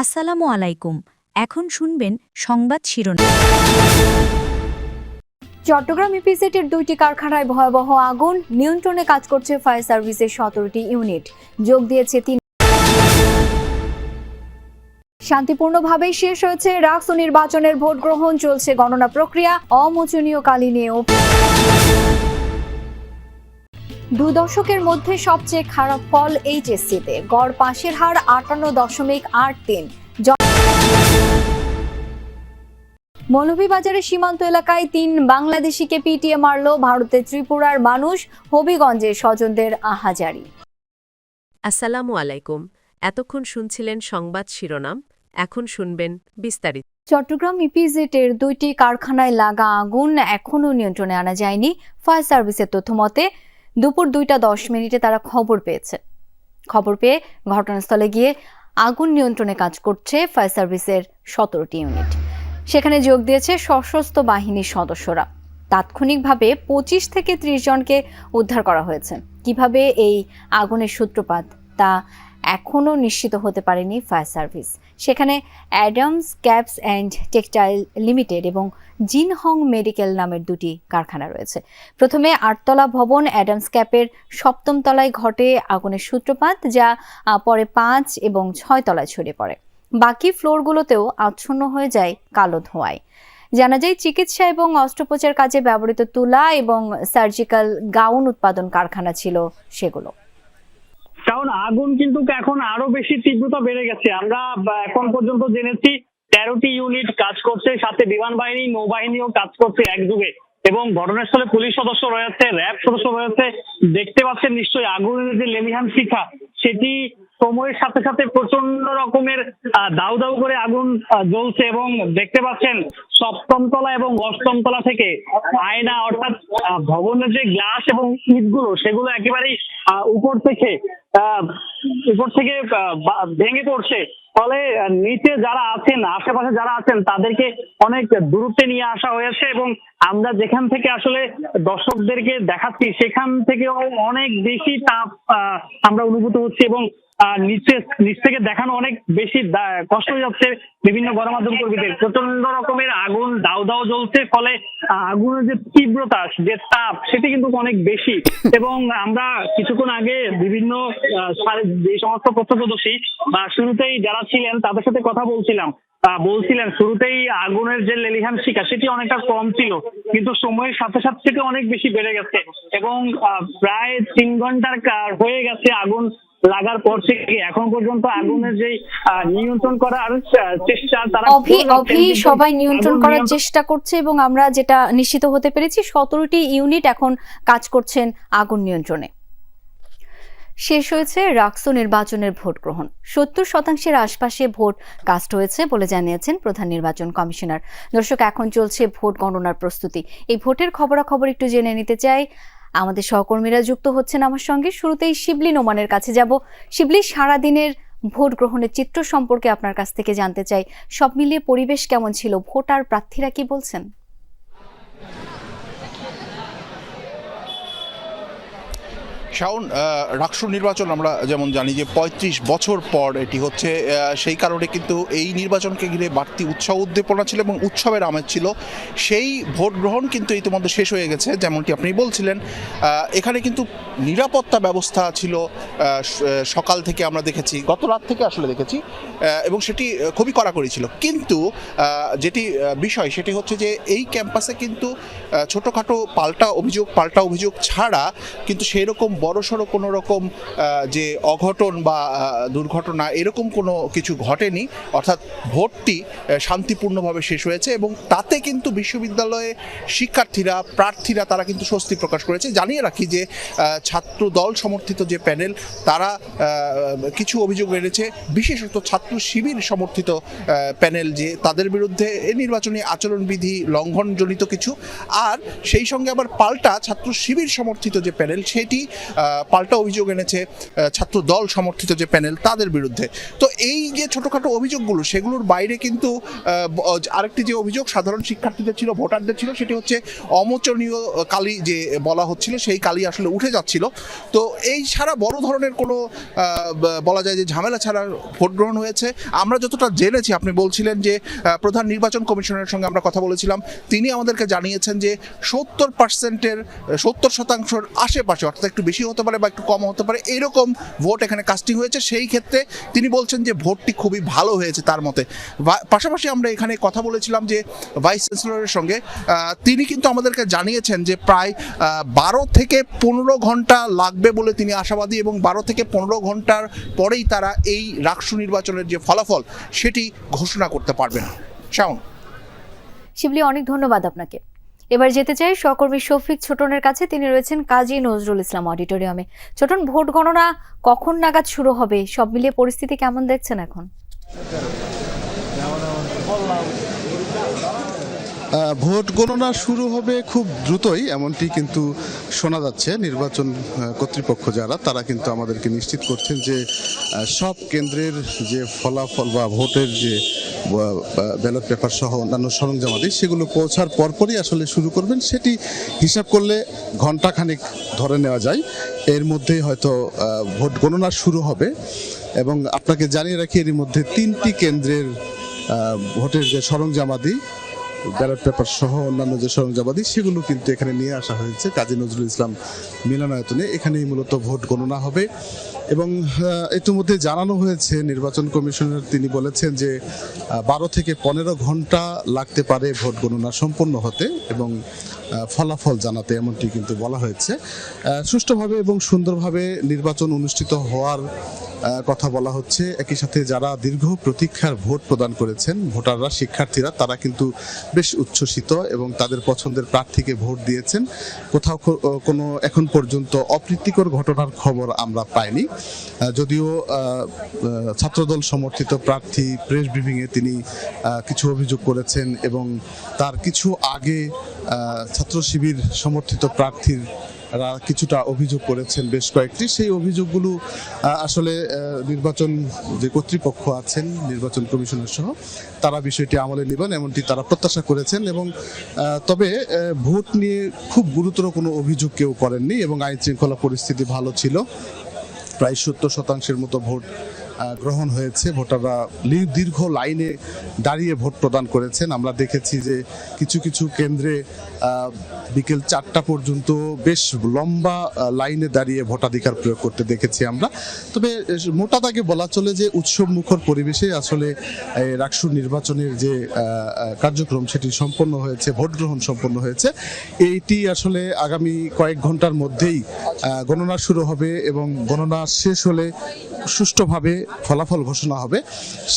আসসালামু আলাইকুম। এখন শুনবেন সংবাদ শিরোনাম। চট্টগ্রাম ইপিজেডের 2টি কারখানায় ভয়াবহ আগুন, নিয়ন্ত্রণে কাজ করছে ফায়ার সার্ভিসের 17টি ইউনিট। যোগ দিয়েছে 3। শান্তিপূর্ণভাবেই শেষ হয়েছে রাকসু নির্বাচনের ভোট গ্রহণ, চলছে গণনা প্রক্রিয়া। অমোচনীয় কালি নিয়েও 2 দশকের মধ্যে সবচেয়ে খারাপ ফল এইচএসসিতে, গড় পাশের হার 58.83। মৌলভীবাজারের সীমান্ত এলাকায় 3 বাংলাদেশিকে পিটিয়ে মারল ভারতের ত্রিপুরার মানুষ, হবিগঞ্জে স্বজনদের আহাজারি। আসসালামু আলাইকুম। এতক্ষণ শুনছিলেন সংবাদ শিরোনাম, এখন শুনবেন বিস্তারিত। চট্টগ্রাম ইপিজেডের 2টি কারখানায় লাগা আগুন এখনও নিয়ন্ত্রণে আনা যায়নি। ফায়ার সার্ভিসের তথ্য মতে দুপুর 2:10 তারা খবর পেয়ে ঘটনাস্থলে গিয়ে আগুন নিয়ন্ত্রণে কাজ করছে ফায়ার সার্ভিসের 17টি ইউনিট। সেখানে যোগ দিয়েছে সশস্ত্র বাহিনীর সদস্যরা। তাৎক্ষণিকভাবে 25 থেকে 30 জনকে উদ্ধার করা হয়েছে। কিভাবে এই আগুনের সূত্রপাত তা এখনও নিশ্চিত হতে পারেনি ফায়ার সার্ভিস। সেখানে Adams caps and textile limited এবং জিনহং মেডিকেল নামের 2টি কারখানা রয়েছে। প্রথমে 8তলা ভবন অ্যাডামস ক্যাপের 7ম তলায় ঘটে আগুনের সূত্রপাত, যা পরে 5 এবং 6 তলায় ছড়িয়ে পড়ে। বাকি ফ্লোরগুলোতেও আচ্ছন্ন হয়ে যায় কালো ধোঁয়ায়। জানা যায় চিকিৎসা এবং অস্ত্রোপচার কাজে ব্যবহৃত তুলা এবং সার্জিক্যাল গাউন উৎপাদন কারখানা ছিল সেগুলো। কারণ আগুন কিন্তু এখন আরো বেশি তীব্রতা বেড়ে গেছে। আমরা এখন পর্যন্ত জেনেছি 13টি ইউনিট কাজ করছে, সাথে বিমান বাহিনী, নৌবাহিনীও কাজ করছে একযোগে, এবং ঘটনাস্থলে পুলিশ সদস্য রয়েছে, র্যাব সদস্য রয়েছে। দেখতে পাচ্ছেন নিশ্চয়ই আগুনের যে লেলিহান শিখা, সেটি সময়ের সাথে সাথে প্রচন্ড রকমের দাউ দাউ করে আগুন জ্বলছে, এবং দেখতে পাচ্ছেন 7ম তলা এবং 8ম তলা থেকে আয়না, অর্থাৎ ভবনের যে গ্লাস এবং ইটগুলো, সেগুলো একেবারেই উপর থেকে ভেঙে পড়ছে। ফলে নিচে যারা আছেন, আশেপাশে যারা আছেন, তাদেরকে অনেক দূরত্বে নিয়ে আসা হয়েছে, এবং আমরা যেখান থেকে আসলে দর্শকদেরকে দেখাচ্ছি সেখান থেকেও অনেক বেশি তাপ আমরা অনুভূত হচ্ছে, এবং নিচ থেকে দেখানো অনেক বেশি কষ্ট হয়ে যাচ্ছে বিভিন্ন গণমাধ্যম কর্মীদের। প্রচন্ড রকমের আগুন দাউ দাউ জ্বলছে, ফলে আগুনের যে তীব্রতা, যে তাপ, সেটি কিন্তু অনেক বেশি। এবং আমরা কিছুক্ষণ আগে বিভিন্ন যে সমস্ত প্রত্যক্ষদর্শী বা শুরুতেই যারা ছিলেন তাদের সাথে কথা বলছিলেন শুরুতেই আগুনের যে লেলিহান শিখা, সেটি অনেকটা কম ছিল, কিন্তু সময়ের সাথে সাথে থেকে অনেক বেশি বেড়ে গেছে, এবং প্রায় 3 ঘন্টার হয়ে গেছে আগুন লাগার পর থেকে এখন পর্যন্ত আগুনের যে নিয়ন্ত্রণ করার চেষ্টা, তারা সবাই নিয়ন্ত্রণ করার চেষ্টা করছে, এবং আমরা যেটা নিশ্চিত হতে পেরেছি 17টি ইউনিট এখন কাজ করছেন আগুন নিয়ন্ত্রণে। শেষ হয়েছে রাকসু নির্বাচনের ভোট গ্রহণ। 70% আশপাশে ভোট কাস্ট হয়েছে বলে জানিয়েছেন প্রধান নির্বাচন কমিশনার। দর্শক, এখন চলছে ভোট গণনার প্রস্তুতি। এই ভোটের খবরাখবর একটু জেনে নিতে চাই। আমাদের সহকর্মীরা যুক্ত হচ্ছেন আমার সঙ্গে। শুরুতেই শিবলি নোমানের কাছে যাব। শিবলি, সারাদিনের ভোট গ্রহণের চিত্র সম্পর্কে আপনার কাছ থেকে জানতে চাই। সব মিলিয়ে পরিবেশ কেমন ছিল? ভোটার প্রার্থীরা কি বলছেন? শাওন, রাকসু নির্বাচন আমরা যেমন জানি যে 35 বছর পর এটি হচ্ছে, সেই কারণে কিন্তু এই নির্বাচনকে ঘিরে বাড়তি উৎসাহ উদ্দীপনা ছিল এবং উৎসবের আমেজ ছিল। সেই ভোট গ্রহণ কিন্তু ইতিমধ্যে শেষ হয়ে গেছে, যেমনটি আপনি বলছিলেন। এখানে কিন্তু নিরাপত্তা ব্যবস্থা ছিল সকাল থেকে, আমরা দেখেছি, গত রাত থেকে আসলে দেখেছি, এবং সেটি খুবই কড়াকড়ি ছিল। কিন্তু যেটি বিষয় সেটি হচ্ছে যে এই ক্যাম্পাসে কিন্তু ছোটোখাটো পাল্টা অভিযোগ ছাড়া কিন্তু সেই রকম বড়সড় কোনো রকম যে অঘটন বা দুর্ঘটনা এরকম কোনো কিছু ঘটেনি। অর্থাৎ ভোটটি শান্তিপূর্ণভাবে শেষ হয়েছে, এবং তাতে কিন্তু বিশ্ববিদ্যালয়ে শিক্ষার্থীরা, প্রার্থীরা তারা কিন্তু স্বস্তি প্রকাশ করেছে। জানিয়ে রাখি যে ছাত্র দল সমর্থিত যে প্যানেল, তারা কিছু অভিযোগ এনেছে, বিশেষত ছাত্র শিবির সমর্থিত প্যানেল, যে তাদের বিরুদ্ধে এই নির্বাচনী আচরণবিধি লঙ্ঘনজনিত কিছু, আর সেই সঙ্গে আবার পাল্টা ছাত্র শিবির সমর্থিত যে প্যানেল, সেটি পাল্টা অভিযোগ এনেছে ছাত্র দল সমর্থিত যে প্যানেল তাদের বিরুদ্ধে। তো এই যে ছোটখাটো অভিযোগগুলো সেগুলোর বাইরে কিন্তু আরেকটি যে অভিযোগ সাধারণ শিক্ষার্থীদের ছিল, ভোটারদের ছিল, সেটি হচ্ছে অমোচনীয় কালি যে বলা হচ্ছিল সেই কালি আসলে উঠে যাচ্ছিল। তো এই ছাড়া বড় ধরনের কোনো বলা যায় যে ঝামেলা ছাড়া ভোট গ্রহণ হয়েছে। আমরা যতটা জেনেছি, আপনি বলছিলেন যে প্রধান নির্বাচন কমিশনারের সঙ্গে আমরা কথা বলেছিলাম, তিনি আমাদেরকে জানিয়েছেন যে 70% আশেপাশে, অর্থাৎ একটু বেশি হতে পারে বা একটু কম হতে পারে, এইরকম ভোট এখানে কাস্টিং হয়েছে। সেই ক্ষেত্রে তিনি বলছেন যে ভোটটি খুবই ভালো হয়েছে তার মতে। পাশাপাশি আমরা এখানে কথা বলেছিলাম যে ভাইস চ্যান্সেলরের সঙ্গে, তিনি কিন্তু আমাদেরকে জানিয়েছেন যে প্রায় 12 থেকে 15 ঘন্টা লাগবে বলে তিনি আশাবাদী, এবং 12 থেকে 15 ঘন্টার পরেই তারা এই রাকসু নির্বাচনের যে ফলাফল সেটি ঘোষণা করতে পারবেন। শাওন। শিবলি, অনেক ধন্যবাদ আপনাকে। এবার যেতে চাই সহকর্মী শফিক ছোটনের কাছে। তিনি রয়েছেন কাজী নজরুল ইসলাম অডিটোরিয়ামে। ছোটন, ভোট গণনা কখন নাগাদ শুরু হবে? সব মিলিয়ে পরিস্থিতি কেমন দেখছেন এখন? ভোট গণনা শুরু হবে খুব দ্রুতই, এমনটি কিন্তু শোনা যাচ্ছে। নির্বাচন কর্তৃপক্ষ যারা, তারা কিন্তু আমাদেরকে নিশ্চিত করছেন যে সব কেন্দ্রের যে ফলাফল বা ভোটের যে ব্যালট পেপার সহ অন্যান্য সরঞ্জামাদি সেগুলো পৌঁছার পরপরই আসলে শুরু করবেন। সেটি হিসাব করলে ঘণ্টাখানেক ধরে নেওয়া যায়, এর মধ্যেই হয়তো ভোট গণনা শুরু হবে। এবং আপনাকে জানিয়ে রাখি, এর মধ্যে 3টি কেন্দ্রের ভোটের যে সরঞ্জামাদি, ব্যালট পেপার সহ অন্যান্য যে সরঞ্জামাদি, সেগুলো কিন্তু এখানে নিয়ে আসা হয়েছে কাজী নজরুল ইসলাম মিলনায়তনে। এখানেই মূলত ভোট গণনা হবে। এবং ইতিমধ্যে জানানো হয়েছে নির্বাচন কমিশনার, তিনি বলেছেন যে 12 থেকে 15 ঘন্টা লাগতে পারে ভোট গণনা সম্পন্ন হতে এবং ফলাফল জানাতে, এমনটি কিন্তু বলা হয়েছে। সুষ্ঠুভাবে এবং সুন্দরভাবে নির্বাচন অনুষ্ঠিত হওয়ার কথা বলা হচ্ছে। একই সাথে যারা দীর্ঘ প্রতীক্ষার ভোট প্রদান করেছেন, ভোটাররা, শিক্ষার্থীরা, তারা কিন্তু বেশ উচ্ছ্বসিত এবং তাদের পছন্দের প্রার্থীকে ভোট দিয়েছেন। কোথাও কোনো এখন পর্যন্ত অপ্রীতিকর ঘটনার খবর আমরা পাইনি। যদিও ছাত্রদল সমর্থিত প্রার্থী প্রেস ব্রিফিংয়ে তিনি কিছু অভিযোগ করেছেন এবং তার কিছু আগে ছাত্র শিবির সমর্থিত প্রার্থীর কিছুটা অভিযোগ করেছেন, বেশ কয়েকটি। সেই অভিযোগগুলো আসলে নির্বাচন যে কর্তৃপক্ষ আছেন, নির্বাচন কমিশনার সহ, তারা বিষয়টি আমলে নেবেন এমনটি তারা প্রত্যাশা করেছেন। এবং তবে ভোট নিয়ে খুব গুরুতর কোনো অভিযোগ কেউ করেননি এবং আইন শৃঙ্খলা পরিস্থিতি ভালো ছিল। প্রায় 70% মতো ভোট গ্রহণ হয়েছে। ভোটাররা দীর্ঘ লাইনে দাঁড়িয়ে ভোট প্রদান করেছেন। আমরা দেখেছি যে কিছু কিছু কেন্দ্রে বিকেল 4টা পর্যন্ত বেশ লম্বা লাইনে দাঁড়িয়ে ভোটাধিকার প্রয়োগ করতে দেখেছি আমরা। তবে মোটা দাগে বলা চলে যে উৎসব মুখর পরিবেশে আসলে রাকসু নির্বাচনের যে কার্যক্রম সেটি সম্পন্ন হয়েছে, ভোট গ্রহণ সম্পন্ন হয়েছে। এইটি আসলে আগামী কয়েক ঘন্টার মধ্যেই গণনা শুরু হবে এবং গণনা শেষ হলে সুষ্ঠুভাবে ফলাফল ঘোষণা হবে। সে